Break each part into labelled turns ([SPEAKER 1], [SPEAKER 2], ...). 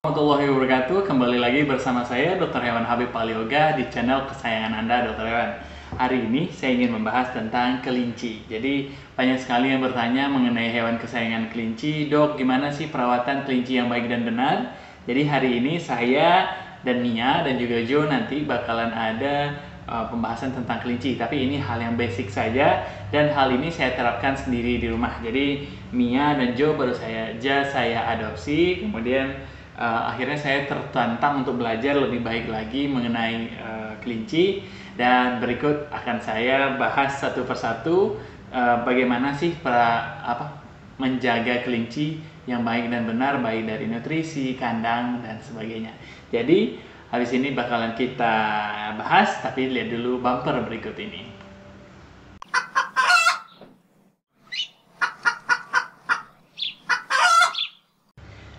[SPEAKER 1] Warahmatullahi wabarakatuh. Kembali lagi bersama saya Dr. Hewan Habib Palioga di channel kesayangan Anda, Dr. Hewan. Hari ini saya ingin membahas tentang kelinci. Jadi banyak sekali yang bertanya mengenai hewan kesayangan kelinci. Dok, gimana sih perawatan kelinci yang baik dan benar? Jadi hari ini saya dan Mia dan juga Joe nanti bakalan ada pembahasan tentang kelinci. Tapi ini hal yang basic saja dan hal ini saya terapkan sendiri di rumah. Jadi Mia dan Joe baru saya adopsi, kemudian akhirnya saya tertantang untuk belajar lebih baik lagi mengenai kelinci, dan berikut akan saya bahas satu persatu bagaimana sih menjaga kelinci yang baik dan benar, baik dari nutrisi, kandang, dan sebagainya. Jadi habis ini bakalan kita bahas, tapi lihat dulu bumper berikut ini.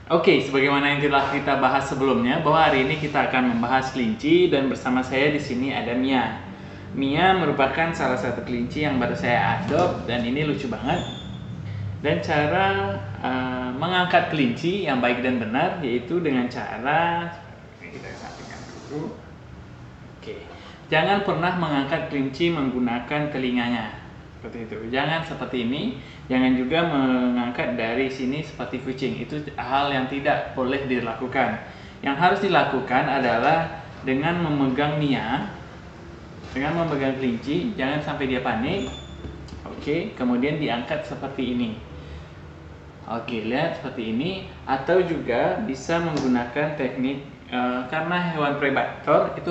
[SPEAKER 1] Oke, sebagaimana yang telah kita bahas sebelumnya, bahwa hari ini kita akan membahas kelinci, dan bersama saya di sini ada Mia. Mia merupakan salah satu kelinci yang baru saya adopt, dan ini lucu banget. Dan cara mengangkat kelinci yang baik dan benar yaitu dengan cara kita sampingkan dulu. Oke, jangan pernah mengangkat kelinci menggunakan telinganya. Seperti itu. Jangan seperti ini. Jangan juga mengangkat dari sini seperti kucing. Itu hal yang tidak boleh dilakukan. Yang harus dilakukan adalah dengan memegang Mia, dengan memegang kelinci, jangan sampai dia panik. Oke, kemudian diangkat seperti ini. Oke, lihat seperti ini. Atau juga bisa menggunakan teknik karena hewan predator itu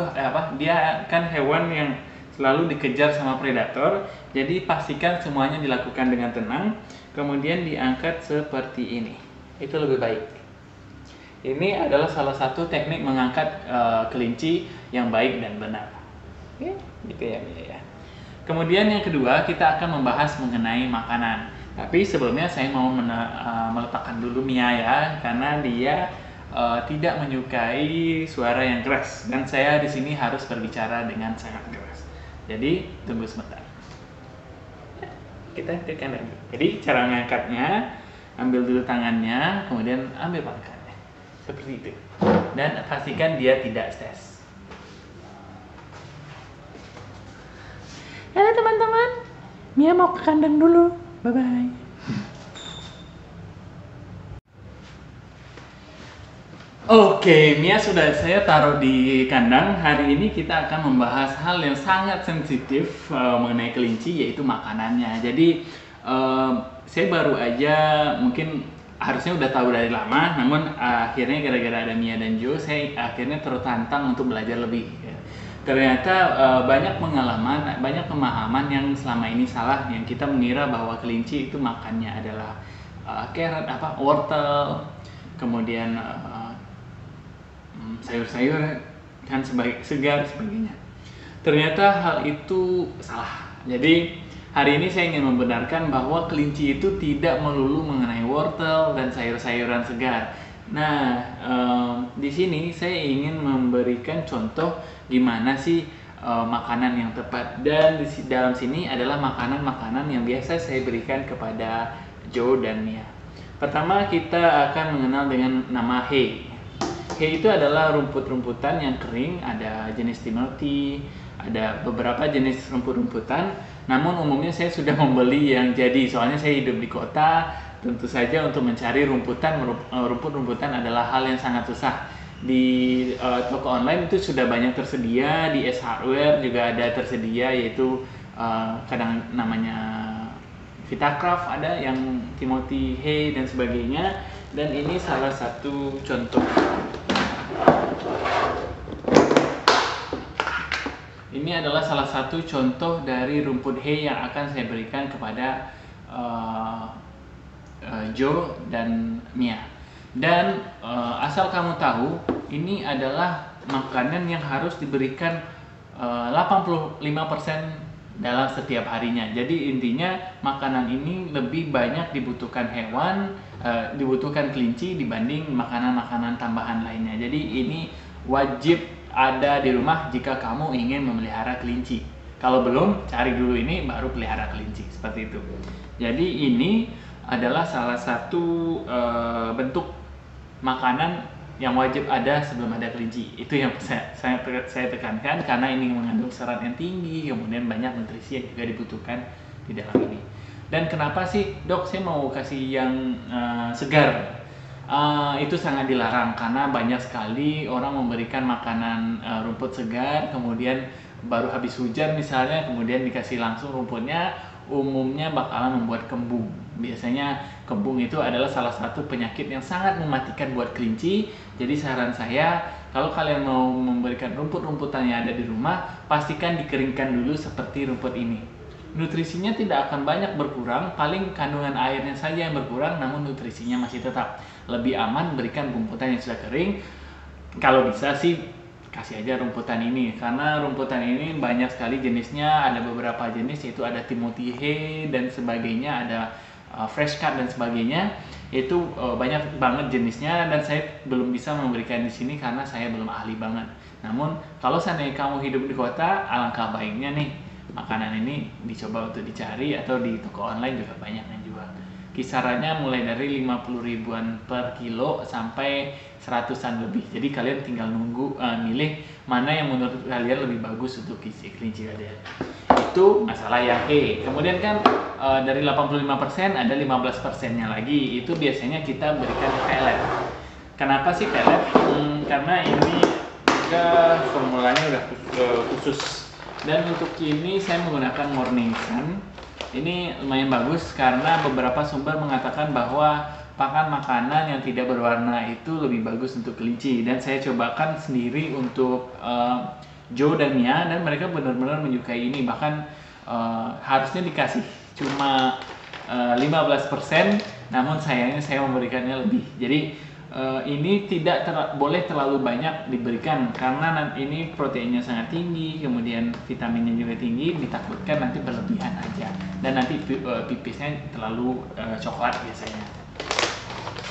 [SPEAKER 1] dia kan hewan yang selalu dikejar sama predator, jadi pastikan semuanya dilakukan dengan tenang, kemudian diangkat seperti ini. Itu lebih baik. Ini adalah salah satu teknik mengangkat kelinci yang baik dan benar. Oke, gitu ya Mia ya. Kemudian yang kedua, kita akan membahas mengenai makanan. Tapi sebelumnya saya mau meletakkan dulu Mia ya, karena dia tidak menyukai suara yang keras, dan saya di sini harus berbicara dengan sangat keras. Jadi tunggu sebentar. Kita ke kanan. Jadi cara mengangkatnya, ambil dulu tangannya, kemudian ambil pangkalnya, seperti itu. Dan pastikan dia tidak stres. Halo teman-teman, Mia mau ke kandang dulu. Bye bye. Oke, Mia sudah saya taruh di kandang. Hari ini kita akan membahas hal yang sangat sensitif mengenai kelinci, yaitu makanannya. Jadi saya baru aja mungkin harusnya udah tahu dari lama, namun akhirnya gara-gara ada Mia dan Joe, saya akhirnya tertantang untuk belajar lebih. Ternyata banyak pengalaman, banyak pemahaman yang selama ini salah, yang kita mengira bahwa kelinci itu makannya adalah carrot, wortel, kemudian sayur-sayur kan segar sebagainya. Ternyata hal itu salah. Jadi hari ini saya ingin membenarkan bahwa kelinci itu tidak melulu mengenai wortel dan sayur-sayuran segar. Nah, di sini saya ingin memberikan contoh gimana sih makanan yang tepat, dan di dalam sini adalah makanan-makanan yang biasa saya berikan kepada Joe dan Mia. Pertama, kita akan mengenal dengan nama hay. Hay itu adalah rumput-rumputan yang kering, ada jenis Timothy, ada beberapa jenis rumput-rumputan. Namun umumnya saya sudah membeli yang jadi, soalnya saya hidup di kota. Tentu saja untuk mencari rumput-rumputan adalah hal yang sangat susah. Di toko online itu sudah banyak tersedia, di S Hardware juga ada tersedia, yaitu kadang namanya Vitakraft, ada yang Timothy Hay dan sebagainya. Dan ini salah satu contoh. Ini adalah salah satu contoh dari rumput hay yang akan saya berikan kepada Joe dan Mia. Dan asal kamu tahu, ini adalah makanan yang harus diberikan 85% dalam setiap harinya. Jadi intinya makanan ini lebih banyak dibutuhkan dibutuhkan kelinci dibanding makanan-makanan tambahan lainnya. Jadi ini wajib ada di rumah jika kamu ingin memelihara kelinci. Kalau belum, cari dulu ini baru pelihara kelinci, seperti itu. Jadi ini adalah salah satu bentuk makanan yang wajib ada sebelum ada kelinci. Itu yang saya tekankan karena ini mengandung serat yang tinggi, kemudian banyak nutrisi yang juga dibutuhkan di dalam ini. Dan kenapa sih dok saya mau kasih yang segar? Itu sangat dilarang karena banyak sekali orang memberikan makanan rumput segar, kemudian baru habis hujan misalnya, kemudian dikasih langsung rumputnya, umumnya bakalan membuat kembung. Biasanya kembung itu adalah salah satu penyakit yang sangat mematikan buat kelinci. Jadi saran saya, kalau kalian mau memberikan rumput-rumputan yang ada di rumah, pastikan dikeringkan dulu seperti rumput ini. Nutrisinya tidak akan banyak berkurang, paling kandungan airnya saja yang berkurang, namun nutrisinya masih tetap. Lebih aman berikan rumputan yang sudah kering. Kalau bisa sih kasih aja rumputan ini, karena rumputan ini banyak sekali jenisnya. Ada beberapa jenis, yaitu ada Timothy Hay dan sebagainya, ada fresh cut dan sebagainya. Itu banyak banget jenisnya dan saya belum bisa memberikan di sini karena saya belum ahli banget. Namun kalau seandainya kamu hidup di kota, alangkah baiknya nih makanan ini dicoba untuk dicari, atau di toko online juga banyak yang jual. Kisarannya mulai dari 50 ribuan per kilo sampai 100-an lebih. Jadi kalian tinggal nunggu milih mana yang menurut kalian lebih bagus untuk isi kelinci kalian. Itu masalah yang Kemudian kan dari 85% ada 15%-nya lagi. Itu biasanya kita berikan pellet. Kenapa sih pellet? Karena ini juga formulanya udah khusus. Dan untuk ini saya menggunakan Morning Sun. Ini lumayan bagus karena beberapa sumber mengatakan bahwa pakan makanan yang tidak berwarna itu lebih bagus untuk kelinci. Dan saya cobakan sendiri untuk Joe dan Mia, dan mereka benar-benar menyukai ini. Bahkan harusnya dikasih cuma 15%, namun sayangnya saya memberikannya lebih. Jadi ini tidak boleh terlalu banyak diberikan karena ini proteinnya sangat tinggi, kemudian vitaminnya juga tinggi, ditakutkan nanti berlebihan aja dan nanti pipisnya terlalu coklat biasanya.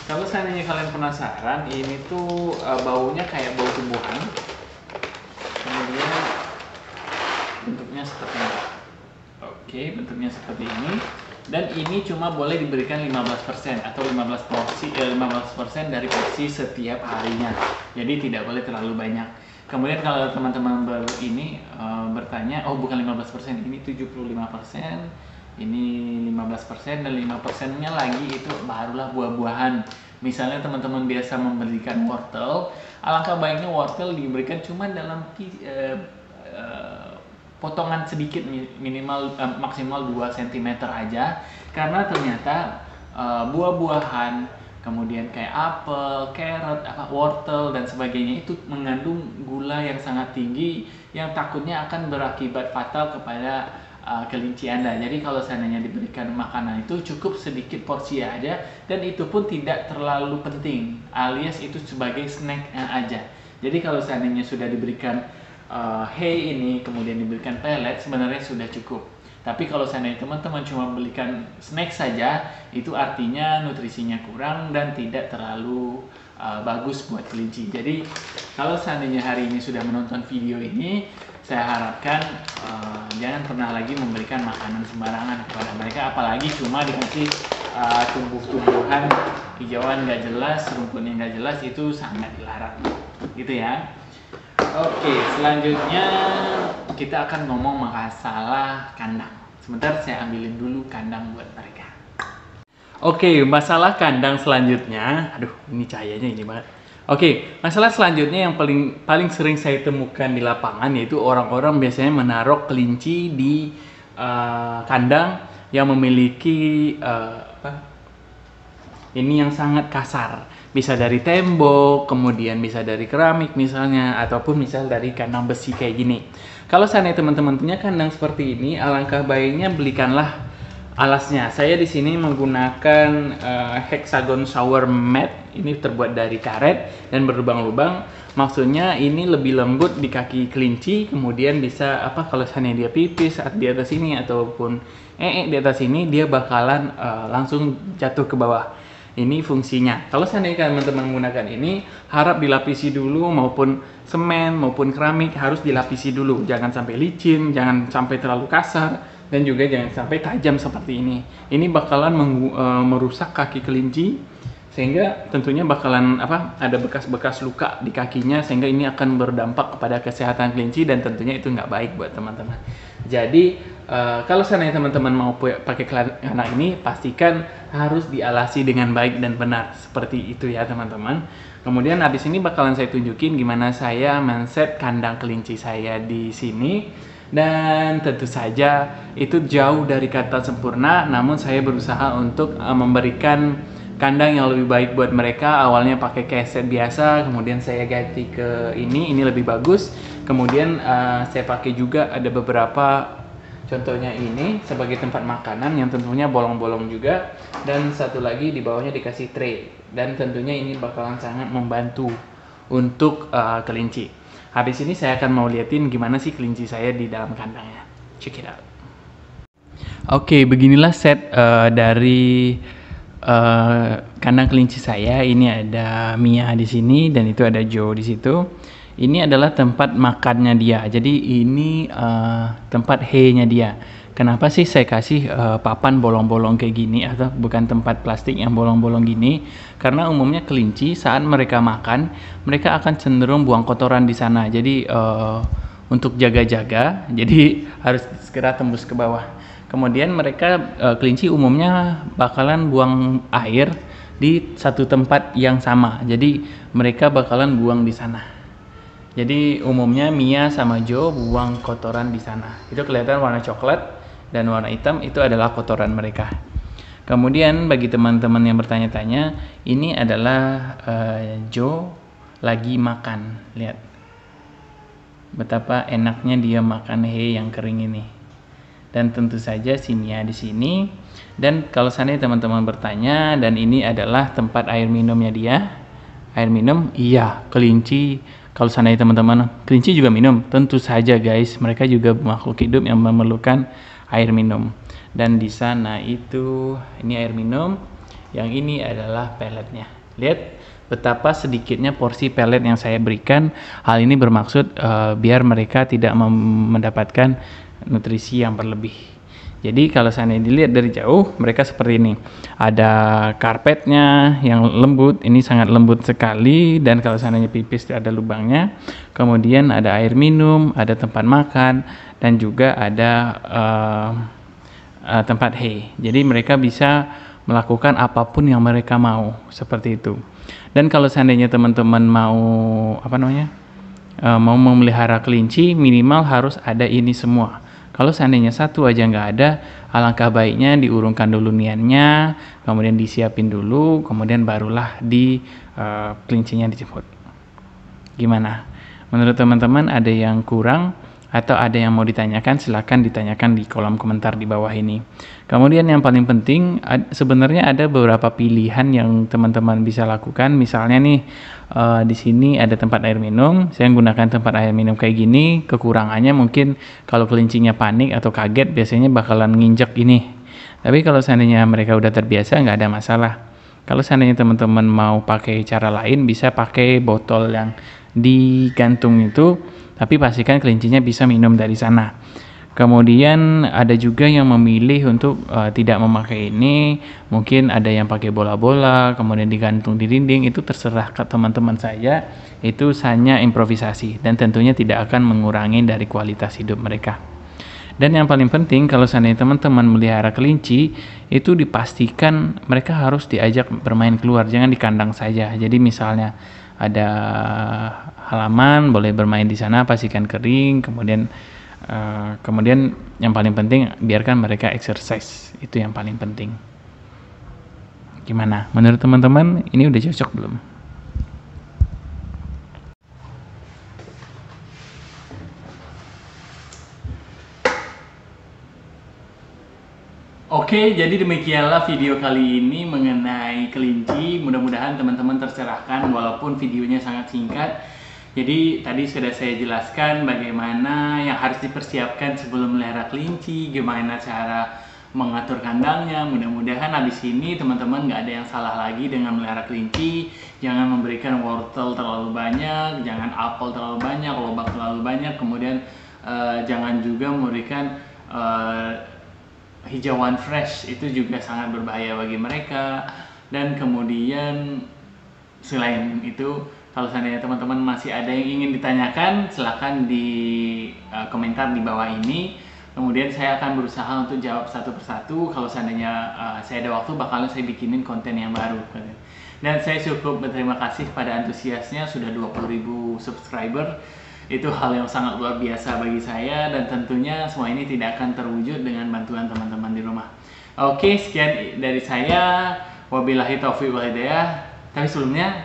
[SPEAKER 1] Kalau seandainya kalian penasaran, ini tuh baunya kayak bau tumbuhan, kemudian bentuknya seperti ini. Oke, bentuknya seperti ini. Dan ini cuma boleh diberikan 15% atau 15% dari porsi setiap harinya. Jadi tidak boleh terlalu banyak. Kemudian kalau teman-teman bertanya, oh bukan 15%, ini 75%, ini 15%, dan 5%-nya lagi itu barulah buah-buahan. Misalnya teman-teman biasa memberikan wortel, alangkah baiknya wortel diberikan cuma dalam potongan sedikit, minimal maksimal 2 cm aja, karena ternyata buah-buahan, kemudian kayak apel, carrot, wortel dan sebagainya itu mengandung gula yang sangat tinggi yang takutnya akan berakibat fatal kepada kelinci Anda. Jadi kalau seandainya diberikan makanan itu cukup sedikit porsi aja, dan itu pun tidak terlalu penting, alias itu sebagai snack aja. Jadi kalau seandainya sudah diberikan hay ini, kemudian diberikan pellet, sebenarnya sudah cukup. Tapi kalau seandainya teman-teman cuma belikan snack saja, itu artinya nutrisinya kurang dan tidak terlalu bagus buat kelinci. Jadi kalau seandainya hari ini sudah menonton video ini, saya harapkan jangan pernah lagi memberikan makanan sembarangan kepada mereka, apalagi cuma dikasih tumbuh-tumbuhan hijauan nggak jelas, rumputnya nggak jelas, itu sangat dilarang, gitu ya. Oke, selanjutnya kita akan ngomong masalah kandang. Sebentar saya ambilin dulu kandang buat mereka. Oke, masalah kandang selanjutnya. Aduh, ini cahayanya ini banget. Oke, masalah selanjutnya yang paling sering saya temukan di lapangan, yaitu orang-orang biasanya menaruh kelinci di kandang yang memiliki ini yang sangat kasar. Bisa dari tembok, kemudian bisa dari keramik misalnya, ataupun misal dari kandang besi kayak gini. Kalau seandainya teman-teman punya kandang seperti ini, alangkah baiknya belikanlah alasnya. Saya di sini menggunakan hexagon shower mat. Ini terbuat dari karet dan berlubang-lubang. Maksudnya ini lebih lembut di kaki kelinci, kemudian bisa kalau seandainya dia pipis saat di atas ini ataupun di atas ini, dia bakalan langsung jatuh ke bawah. Ini fungsinya. Kalau seandainya teman-teman menggunakan ini, harap dilapisi dulu, maupun semen maupun keramik harus dilapisi dulu. Jangan sampai licin, jangan sampai terlalu kasar, dan juga jangan sampai tajam seperti ini. Ini bakalan merusak kaki kelinci sehingga tentunya bakalan ada bekas-bekas luka di kakinya, sehingga ini akan berdampak kepada kesehatan kelinci dan tentunya itu nggak baik buat teman-teman. Jadi kalau seandainya teman-teman mau pakai kandang ini, pastikan harus dialasi dengan baik dan benar, seperti itu ya teman-teman. Kemudian habis ini bakalan saya tunjukin gimana saya men-set kandang kelinci saya di sini. Dan tentu saja itu jauh dari kata sempurna, namun saya berusaha untuk memberikan kandang yang lebih baik buat mereka. Awalnya pakai keset biasa, kemudian saya ganti ke ini lebih bagus. Kemudian saya pakai juga ada beberapa, contohnya ini sebagai tempat makanan yang tentunya bolong-bolong juga, dan satu lagi di bawahnya dikasih tray, dan tentunya ini bakalan sangat membantu untuk kelinci. Habis ini saya akan mau liatin gimana sih kelinci saya di dalam kandangnya. Check it out. Oke, beginilah set dari kandang kelinci saya. Ini ada Mia di sini dan itu ada Joe di situ. Ini adalah tempat makannya dia. Jadi ini tempat hay-nya dia. Kenapa sih saya kasih papan bolong-bolong kayak gini atau bukan tempat plastik yang bolong-bolong gini? Karena umumnya kelinci saat mereka makan, mereka akan cenderung buang kotoran di sana. Jadi untuk jaga-jaga, jadi harus segera tembus ke bawah. Kemudian mereka kelinci umumnya bakalan buang air di satu tempat yang sama. Jadi mereka bakalan buang di sana. Jadi umumnya Mia sama Joe buang kotoran di sana. Itu kelihatan warna coklat dan warna hitam, itu adalah kotoran mereka. Kemudian bagi teman-teman yang bertanya-tanya, ini adalah Joe lagi makan. Lihat betapa enaknya dia makan hay yang kering ini. Dan tentu saja si Mia di sini. Dan kalau seandainya teman-teman bertanya, dan ini adalah tempat air minumnya dia. Air minum, iya, kelinci. Kalau seandainya teman-teman, kelinci juga minum. Tentu saja guys, mereka juga makhluk hidup yang memerlukan air minum. Dan di sana itu, ini air minum, yang ini adalah pelletnya. Lihat betapa sedikitnya porsi pellet yang saya berikan. Hal ini bermaksud biar mereka tidak mendapatkan nutrisi yang berlebih. Jadi kalau seandainya dilihat dari jauh, mereka seperti ini. Ada karpetnya yang lembut, ini sangat lembut sekali, dan kalau seandainya pipis ada lubangnya. Kemudian ada air minum, ada tempat makan, dan juga ada tempat hay. Jadi mereka bisa melakukan apapun yang mereka mau, seperti itu. Dan kalau seandainya teman-teman mau mau memelihara kelinci, minimal harus ada ini semua. Kalau seandainya satu aja nggak ada, alangkah baiknya diurungkan dulu niannya, kemudian disiapin dulu, kemudian barulah kelincinya dijemput. Gimana? Menurut teman-teman ada yang kurang atau ada yang mau ditanyakan? Silahkan ditanyakan di kolom komentar di bawah ini. Kemudian yang paling penting, sebenarnya ada beberapa pilihan yang teman-teman bisa lakukan. Misalnya nih, di sini ada tempat air minum. Saya menggunakan tempat air minum kayak gini. Kekurangannya mungkin kalau kelincinya panik atau kaget, biasanya bakalan nginjek ini. Tapi kalau seandainya mereka udah terbiasa, nggak ada masalah. Kalau seandainya teman-teman mau pakai cara lain, bisa pakai botol yang digantung itu, tapi pastikan kelincinya bisa minum dari sana. Kemudian ada juga yang memilih untuk tidak memakai ini. Mungkin ada yang pakai bola-bola, kemudian digantung di dinding. Itu terserah ke teman-teman saya. Itu hanya improvisasi dan tentunya tidak akan mengurangi dari kualitas hidup mereka. Dan yang paling penting, kalau seandainya teman-teman melihara kelinci, itu dipastikan mereka harus diajak bermain keluar, jangan di kandang saja. Jadi misalnya ada halaman, boleh bermain di sana, pastikan kering. Kemudian yang paling penting, biarkan mereka exercise. Itu yang paling penting. Gimana? Menurut teman-teman ini udah cocok belum? Oke, jadi demikianlah video kali ini mengenai kelinci. Mudah-mudahan teman-teman tercerahkan walaupun videonya sangat singkat. Jadi tadi sudah saya jelaskan bagaimana yang harus dipersiapkan sebelum melihara kelinci, gimana cara mengatur kandangnya. Mudah-mudahan habis ini teman-teman nggak ada yang salah lagi dengan melihara kelinci. Jangan memberikan wortel terlalu banyak, jangan apel terlalu banyak, lobak terlalu banyak. Kemudian jangan juga memberikan hijauan fresh, itu juga sangat berbahaya bagi mereka. Dan kemudian selain itu, kalau seandainya teman-teman masih ada yang ingin ditanyakan, silahkan di komentar di bawah ini. Kemudian saya akan berusaha untuk jawab satu persatu. Kalau seandainya saya ada waktu, bakalan saya bikinin konten yang baru. Dan saya cukup berterima kasih pada antusiasnya, sudah 20.000 subscriber. Itu hal yang sangat luar biasa bagi saya, dan tentunya semua ini tidak akan terwujud dengan bantuan teman-teman di rumah. Oke, sekian dari saya. Wabillahi taufiq wal hidayah. Tapi sebelumnya,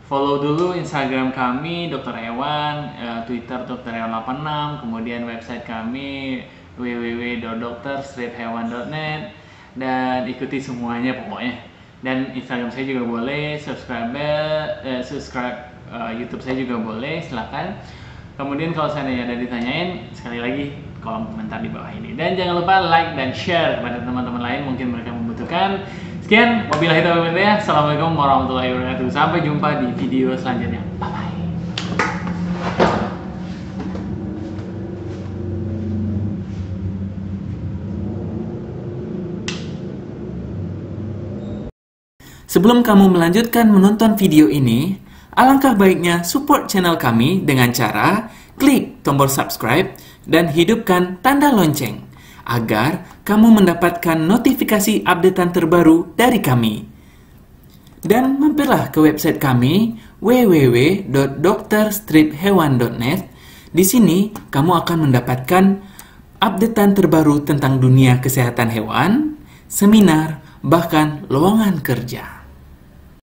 [SPEAKER 1] follow dulu Instagram kami Dr. Hewan, Twitter Dr. Hewan 86, kemudian website kami www.drstreethewan.net, dan ikuti semuanya pokoknya. Dan Instagram saya juga boleh, subscribe YouTube saya juga boleh, silakan. Kemudian kalau seandainya ada ditanyain, sekali lagi kolom komentar di bawah ini. Dan jangan lupa like dan share kepada teman-teman lain, mungkin mereka membutuhkan. Sekian, wabillahi taufiq wal hidayah. Assalamualaikum warahmatullahi wabarakatuh. Sampai jumpa di video selanjutnya. Bye bye. Sebelum kamu melanjutkan menonton video ini, alangkah baiknya support channel kami dengan cara klik tombol subscribe dan hidupkan tanda lonceng agar kamu mendapatkan notifikasi updatean terbaru dari kami. Dan mampirlah ke website kami www.drstreethewan.net. Di sini kamu akan mendapatkan updatean terbaru tentang dunia kesehatan hewan, seminar, bahkan lowongan kerja.